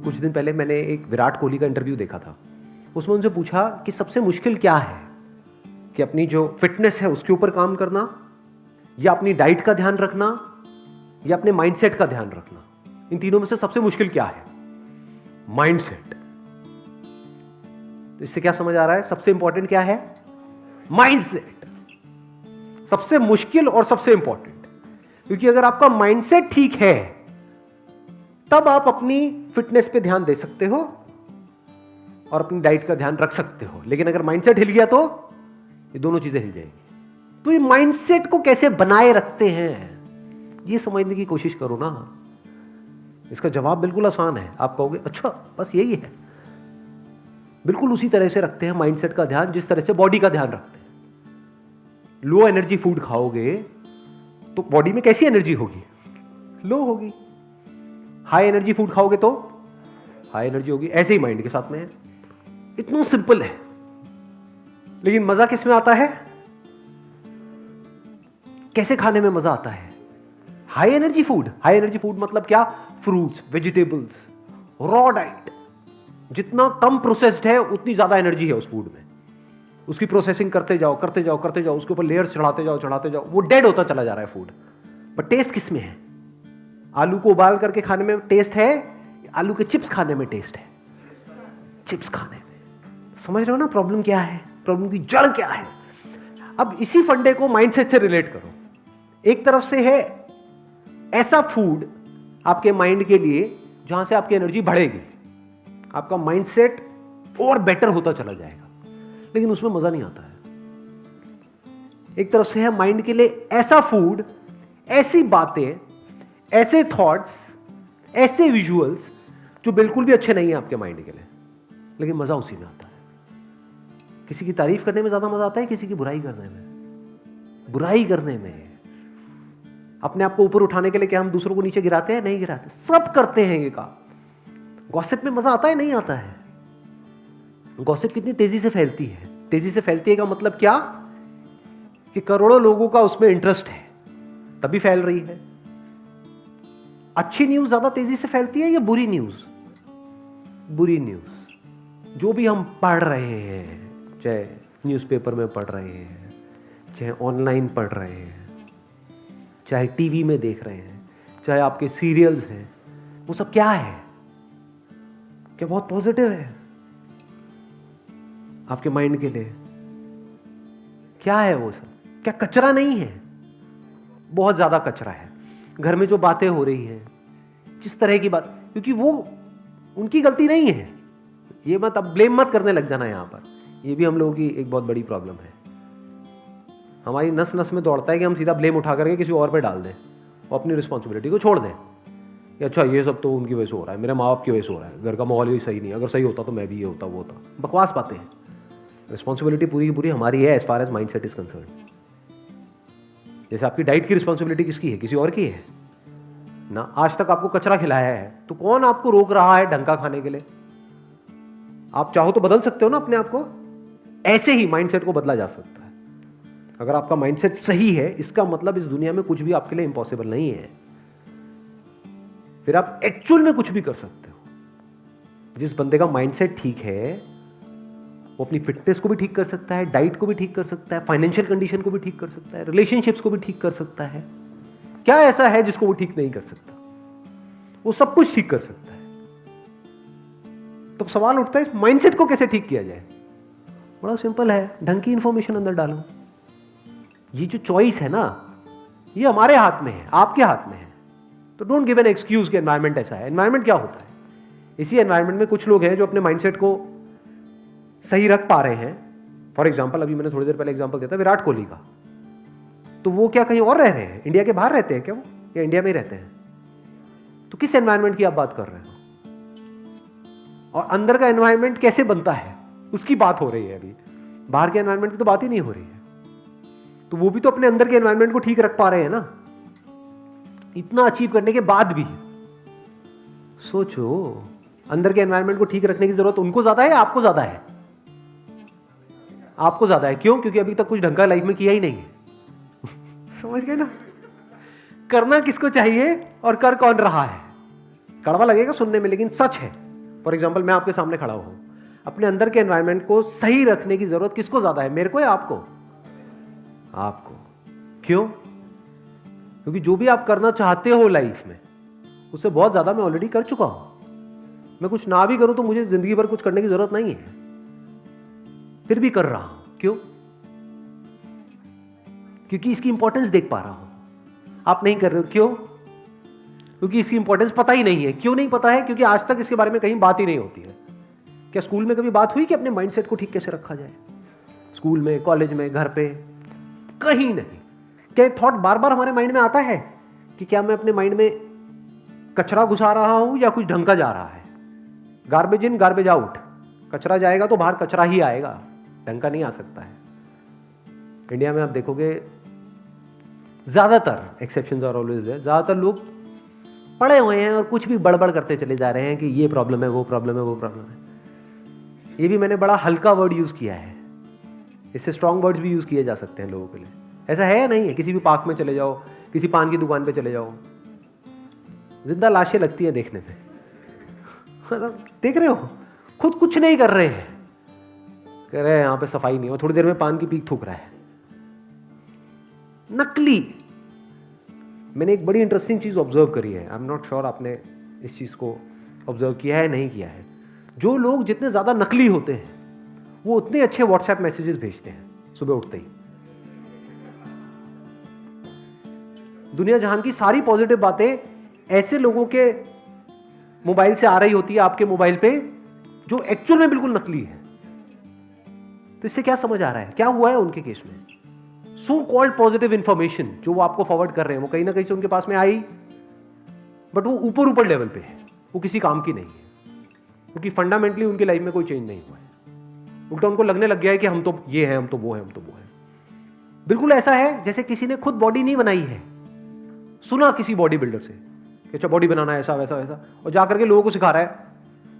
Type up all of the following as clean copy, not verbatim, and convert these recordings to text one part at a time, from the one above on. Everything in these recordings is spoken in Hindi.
कुछ दिन पहले मैंने एक विराट कोहली का इंटरव्यू देखा था। उसमें उनसे पूछा कि सबसे मुश्किल क्या है, कि अपनी जो फिटनेस है उसके ऊपर काम करना, या अपनी डाइट का ध्यान रखना, या अपने माइंडसेट का ध्यान रखना। इन तीनों में से सबसे मुश्किल क्या है? माइंडसेट। तो इससे क्या समझ आ रहा है? सबसे इंपॉर्टेंट क्या है? माइंडसेट। सबसे मुश्किल और सबसे इंपॉर्टेंट, क्योंकि अगर आपका माइंडसेट ठीक है तब आप अपनी फिटनेस पे ध्यान दे सकते हो और अपनी डाइट का ध्यान रख सकते हो। लेकिन अगर माइंडसेट हिल गया तो ये दोनों चीजें हिल जाएंगी। तो ये माइंडसेट को कैसे बनाए रखते हैं, ये समझने की कोशिश करो ना। इसका जवाब बिल्कुल आसान है। आप कहोगे अच्छा बस यही है। बिल्कुल उसी तरह से रखते हैं माइंडसेट का ध्यान जिस तरह से बॉडी का ध्यान रखते हैं। लो एनर्जी फूड खाओगे तो बॉडी में कैसी एनर्जी होगी? लो होगी। हाई एनर्जी फूड खाओगे तो हाई एनर्जी होगी। ऐसे ही माइंड के साथ में है। इतना सिंपल है। लेकिन मजा किस में आता है? कैसे खाने में मजा आता है? High energy food. High energy food मतलब क्या? Fruits, vegetables, raw diet. जितना कम प्रोसेस्ड है उतनी ज्यादा एनर्जी है उस फूड में। उसकी प्रोसेसिंग करते जाओ करते जाओ करते जाओ, उसके ऊपर लेयर्स चढ़ाते जाओ चढ़ाते जाओ, वो डेड होता चला जा रहा है फूड। बट टेस्ट किस में है? आलू को उबाल करके खाने में टेस्ट है, आलू के चिप्स खाने में टेस्ट है? चिप्स खाने में। समझ रहे हो ना प्रॉब्लम क्या है? प्रॉब्लम की जड़ क्या है? अब इसी फंडे को माइंडसेट से रिलेट करो। एक तरफ से है ऐसा फूड आपके माइंड के लिए जहां से आपकी एनर्जी बढ़ेगी, आपका माइंडसेट और बेटर होता चला जाएगा, लेकिन उसमें मजा नहीं आता है। एक तरफ से है माइंड के लिए ऐसा फूड, ऐसी बातें, ऐसे थॉट्स, ऐसे विजुअल्स जो बिल्कुल भी अच्छे नहीं है आपके माइंड के लिए, लेकिन मजा उसी में आता है। किसी की तारीफ करने में ज्यादा मजा आता है, किसी की बुराई करने में? बुराई करने में। अपने आप को ऊपर उठाने के लिए क्या हम दूसरों को नीचे गिराते हैं? नहीं गिराते। सब करते हैं ये काम। गॉसिप में मजा आता है? नहीं आता है। गॉसिप कितनी तेजी से फैलती है? तेजी से फैलती है का मतलब क्या? कि करोड़ों लोगों का उसमें इंटरेस्ट है, तभी फैल रही है। अच्छी न्यूज ज्यादा तेजी से फैलती है या बुरी न्यूज? बुरी न्यूज। जो भी हम पढ़ रहे हैं, चाहे न्यूज़पेपर में पढ़ रहे हैं, चाहे ऑनलाइन पढ़ रहे हैं, चाहे टीवी में देख रहे हैं, चाहे आपके सीरियल्स हैं, वो सब क्या है? क्या बहुत पॉजिटिव है आपके माइंड के लिए? क्या है वो सब? क्या कचरा नहीं है? बहुत ज्यादा कचरा है। घर में जो बातें हो रही हैं, जिस तरह की बात, क्योंकि वो उनकी गलती नहीं है। ये मत अब ब्लेम मत करने लग जाना यहां पर। ये भी हम लोगों की एक बहुत बड़ी प्रॉब्लम है। हमारी नस नस में दौड़ता है कि हम सीधा ब्लेम उठा करके किसी और पे डाल दें और अपनी रिस्पॉन्सिबिलिटी को छोड़ दें कि अच्छा ये सब तो उनकी वजह से हो रहा है, मेरे माँ बाप की वजह से हो रहा है, घर का माहौल ही सही नहीं, अगर सही होता तो मैं भी ये होता वो होता। बकवास बातें हैं। रिस्पॉन्सिबिलिटी पूरी की पूरी हमारी है as far as mindset is concern. जैसे आपकी डाइट की रिस्पॉन्सिबिलिटी किसकी है? किसी और की है ना। आज तक आपको कचरा खिलाया है तो कौन आपको रोक रहा है ढंग का खाने के लिए? आप चाहो तो बदल सकते हो ना अपने आप को। ऐसे ही माइंडसेट को बदला जा सकता है। अगर आपका माइंडसेट सही है, इसका मतलब इस दुनिया में कुछ भी आपके लिए इंपॉसिबल नहीं है। फिर आप एक्चुअल में कुछ भी कर सकते हो। जिस बंदे का माइंडसेट ठीक है वो अपनी फिटनेस को भी ठीक कर सकता है, डाइट को भी ठीक कर सकता है, फाइनेंशियल कंडीशन को भी ठीक कर सकता है, रिलेशनशिप्स को भी ठीक कर सकता है। क्या ऐसा है जिसको वो ठीक नहीं कर सकता? वो सब कुछ ठीक कर सकता है। तो सवाल उठता है माइंडसेट को कैसे ठीक किया जाए? बड़ा सिंपल है, ढंग की इंफॉर्मेशन अंदर डालो। ये जो चॉइस है ना, ये हमारे हाथ में है, आपके हाथ में है। तो डोंट गिव एन एक्सक्यूज कि एनवायरमेंट ऐसा है। एनवायरमेंट क्या होता है? इसी एनवायरमेंट में कुछ लोग हैं जो अपने माइंडसेट को सही रख पा रहे हैं। फॉर एग्जाम्पल, अभी मैंने थोड़ी देर पहले एग्जाम्पल दिया था विराट कोहली का। तो वो क्या कहीं और रह रहे हैं? इंडिया के बाहर रहते हैं क्या वो, या इंडिया में ही रहते हैं? तो किस एनवायरमेंट की आप बात कर रहे हो? और अंदर का एनवायरमेंट कैसे बनता है उसकी बात हो रही है। अभी बाहर के एनवायरमेंट की तो बात ही नहीं हो रही है। तो वो भी तो अपने अंदर के एनवायरमेंट को ठीक रख पा रहे हैं ना। इतना अचीव करने के बाद भी सोचो, अंदर के एनवायरमेंट को ठीक रखने की जरूरत उनको ज्यादा है या आपको ज्यादा है? आपको ज्यादा है। क्यों? क्योंकि अभी तक कुछ ढंग का लाइफ में किया ही नहीं है। समझ गए ना? करना किसको चाहिए और कर कौन रहा है? कड़वा लगेगा सुनने में, लेकिन सच है। फॉर एग्जाम्पल मैं आपके सामने खड़ा हूं, अपने अंदर के एनवायरनमेंट को सही रखने की जरूरत किसको ज्यादा है, मेरे को या आपको? आपको। क्यों? क्योंकि जो भी आप करना चाहते हो लाइफ में, उससे बहुत ज्यादा मैं ऑलरेडी कर चुका हूं। मैं कुछ ना भी करूं तो मुझे जिंदगी भर कुछ करने की जरूरत नहीं है, फिर भी कर रहा हूं। क्यों? क्योंकि इसकी इंपॉर्टेंस देख पा रहा हूं। आप नहीं कर रहे हो, क्यों? क्योंकि इसकी इंपॉर्टेंस पता ही नहीं है। क्यों नहीं पता है? क्योंकि आज तक इसके बारे में कहीं बात ही नहीं होती है। क्या स्कूल में कभी बात हुई कि अपने माइंडसेट को ठीक कैसे रखा जाए? स्कूल में, कॉलेज में, घर पे, कहीं नहीं। क्या थॉट बार बार हमारे माइंड में आता है कि क्या मैं अपने माइंड में कचरा घुसा रहा हूं या कुछ ढंग का जा रहा है? Garbage in garbage out. कचरा जाएगा तो बाहर कचरा ही आएगा, ढंग का नहीं आ सकता है। इंडिया में आप देखोगे ज्यादातर, एक्सेप्शंस आर ऑलवेज है, ज्यादातर लोग पढ़े हुए हैं और कुछ भी बड़बड़ करते चले जा रहे हैं कि ये प्रॉब्लम है, वो प्रॉब्लम है, वो प्रॉब्लम है। ये भी मैंने बड़ा हल्का वर्ड यूज किया है, इससे स्ट्रॉन्ग वर्ड्स भी यूज किए जा सकते हैं लोगों के लिए। ऐसा है या नहीं है? किसी भी पार्क में चले जाओ, किसी पान की दुकान पे चले जाओ, जिंदा लाशें लगती हैं देखने में। देख रहे हो, खुद कुछ नहीं कर रहे हैं, कह रहे हैं यहां पे सफाई नहीं हो, थोड़ी देर में पान की पीक थूक रहा है। नकली। मैंने एक बड़ी इंटरेस्टिंग चीज ऑब्जर्व करी है, आई एम नॉट श्योर आपने इस चीज को ऑब्जर्व किया है नहीं किया है। जो लोग जितने ज्यादा नकली होते हैं वो उतने अच्छे व्हाट्सएप मैसेजेस भेजते हैं सुबह उठते ही। दुनिया जहान की सारी पॉजिटिव बातें ऐसे लोगों के मोबाइल से आ रही होती है आपके मोबाइल पे, जो एक्चुअल में बिल्कुल नकली है। तो इससे क्या समझ आ रहा है, क्या हुआ है उनके केस में? सो कॉल्ड पॉजिटिव इंफॉर्मेशन जो वो आपको फॉरवर्ड कर रहे हैं, वो कहीं ना कहीं से उनके पास में आई, बट वो ऊपर ऊपर लेवल पे है, वो किसी काम की नहीं है, क्योंकि फंडामेंटली उनकी लाइफ में कोई चेंज नहीं हुआ है। उल्टा उनको लगने लग गया है कि हम तो ये हैं, हम तो वो हैं, हम तो वो हैं। बिल्कुल ऐसा है जैसे किसी ने खुद बॉडी नहीं बनाई है, सुना किसी बॉडी बिल्डर से कि अच्छा बॉडी बनाना है, ऐसा वैसा वैसा, और जाकर के लोगों को सिखा रहा है,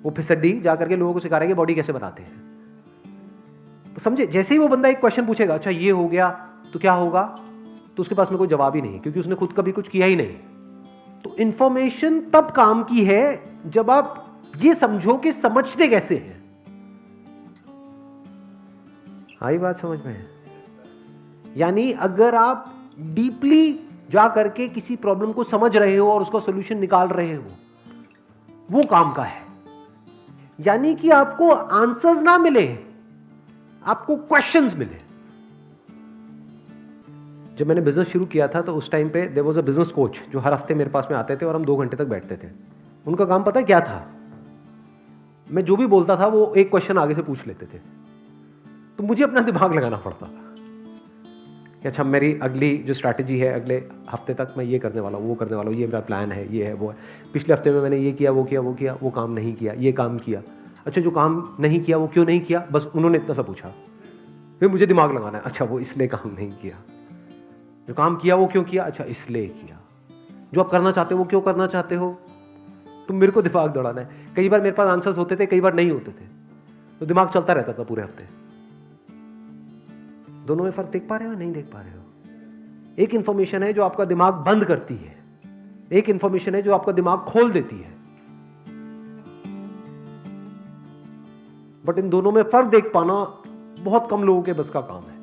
वो फिसड्डी जाकर के लोगों को सिखा रहा है कि बॉडी कैसे बनाते हैं। तो समझे, जैसे ही वो बंदा एक क्वेश्चन पूछेगा, अच्छा ये हो गया तो क्या होगा, तो उसके पास में कोई जवाब ही नहीं, क्योंकि उसने खुद कभी कुछ किया ही नहीं। तो इंफॉर्मेशन तब काम की है जब आप ये समझो कि समझते कैसे हैं। आई बात समझ में? यानी अगर आप डीपली जा करके किसी प्रॉब्लम को समझ रहे हो और उसका सॉल्यूशन निकाल रहे हो, वो काम का है। यानी कि आपको आंसर्स ना मिले, आपको क्वेश्चंस मिले। जब मैंने बिजनेस शुरू किया था तो उस टाइम पे there was a business coach जो हर हफ्ते मेरे पास में आते थे और हम 2 घंटे तक बैठते थे। उनका काम पता है क्या था? मैं जो भी बोलता था वो एक क्वेश्चन आगे से पूछ लेते थे, तो मुझे अपना दिमाग लगाना पड़ता था कि अच्छा मेरी अगली जो स्ट्रैटेजी है, अगले हफ्ते तक मैं ये करने वाला हूँ, वो करने वाला हूँ, ये मेरा प्लान है, ये है, वो है। पिछले हफ्ते में मैंने ये किया, वो किया, वो किया, वो काम नहीं किया, ये काम किया। अच्छा जो काम नहीं किया वो क्यों नहीं किया? बस उन्होंने इतना सा पूछा, फिर मुझे दिमाग लगाना है, अच्छा वो इसलिए काम नहीं किया। जो काम किया वो क्यों किया? अच्छा इसलिए किया। जो आप करना चाहते हो वो क्यों करना चाहते हो? तो मेरे को दिमाग दौड़ाना है। कई बार मेरे पास आंसर्स होते थे, कई बार नहीं होते थे, तो दिमाग चलता रहता था पूरे हफ्ते। दोनों में फर्क देख पा रहे हो, नहीं देख पा रहे हो? एक इंफॉर्मेशन है जो आपका दिमाग बंद करती है, एक इंफॉर्मेशन है जो आपका दिमाग खोल देती है। बट इन दोनों में फर्क देख पाना बहुत कम लोगों के बस का काम है,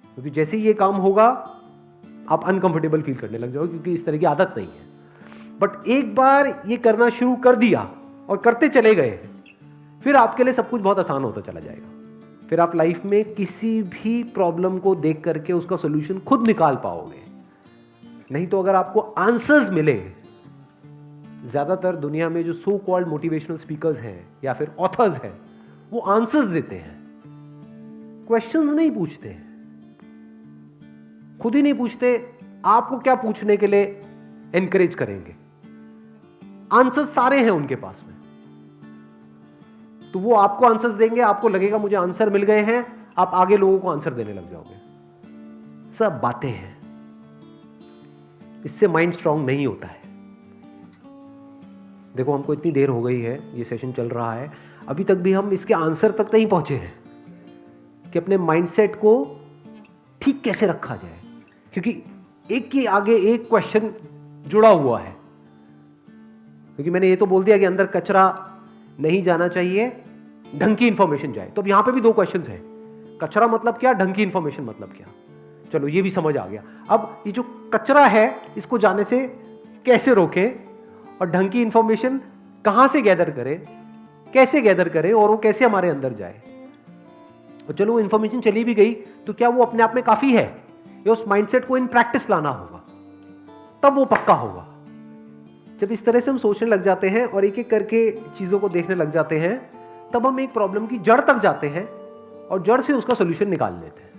क्योंकि जैसे ही ये काम होगा आप अनकंफर्टेबल फील करने लग जाओगे, क्योंकि इस तरह की आदत नहीं है। बट एक बार ये करना शुरू कर दिया और करते चले गए, फिर आपके लिए सब कुछ बहुत आसान होता चला जाएगा। फिर आप लाइफ में किसी भी प्रॉब्लम को देख करके उसका सॉल्यूशन खुद निकाल पाओगे। नहीं तो अगर आपको आंसर्स मिले, ज्यादातर दुनिया में जो सो कॉल्ड मोटिवेशनल स्पीकर्स हैं या फिर ऑथर्स हैं, वो आंसर्स देते हैं, क्वेश्चंस नहीं पूछते हैं, खुद ही नहीं पूछते आपको क्या पूछने के लिए एनकरेज करेंगे। आंसर्स सारे हैं उनके पास में, तो वो आपको आंसर्स देंगे, आपको लगेगा मुझे आंसर मिल गए हैं, आप आगे लोगों को आंसर देने लग जाओगे। सब बातें हैं, इससे माइंड स्ट्रांग नहीं होता है। देखो हमको इतनी देर हो गई है, ये सेशन चल रहा है, अभी तक भी हम इसके आंसर तक नहीं पहुंचे हैं कि अपने माइंडसेट को ठीक कैसे रखा जाए, क्योंकि एक के आगे एक क्वेश्चन जुड़ा हुआ है। क्योंकि मैंने ये तो बोल दिया कि अंदर कचरा नहीं जाना चाहिए, ढंग की इंफॉर्मेशन जाए। तो अब यहां पे भी दो क्वेश्चंस हैं, कचरा मतलब क्या, ढंग की इंफॉर्मेशन मतलब क्या। चलो ये भी समझ आ गया। अब ये जो कचरा है इसको जाने से कैसे रोके, और ढंग की इंफॉर्मेशन कहां से गैदर करें, कैसे गैदर करें, और वो कैसे हमारे अंदर जाए। और चलो इंफॉर्मेशन चली भी गई तो क्या वो अपने आप में काफी है, या उस माइंडसेट को इन प्रैक्टिस लाना होगा, तब वो पक्का होगा। जब इस तरह से हम सोचने लग जाते हैं और एक एक करके चीजों को देखने लग जाते हैं, तब हम एक प्रॉब्लम की जड़ तक जाते हैं और जड़ से उसका सोल्यूशन निकाल लेते हैं।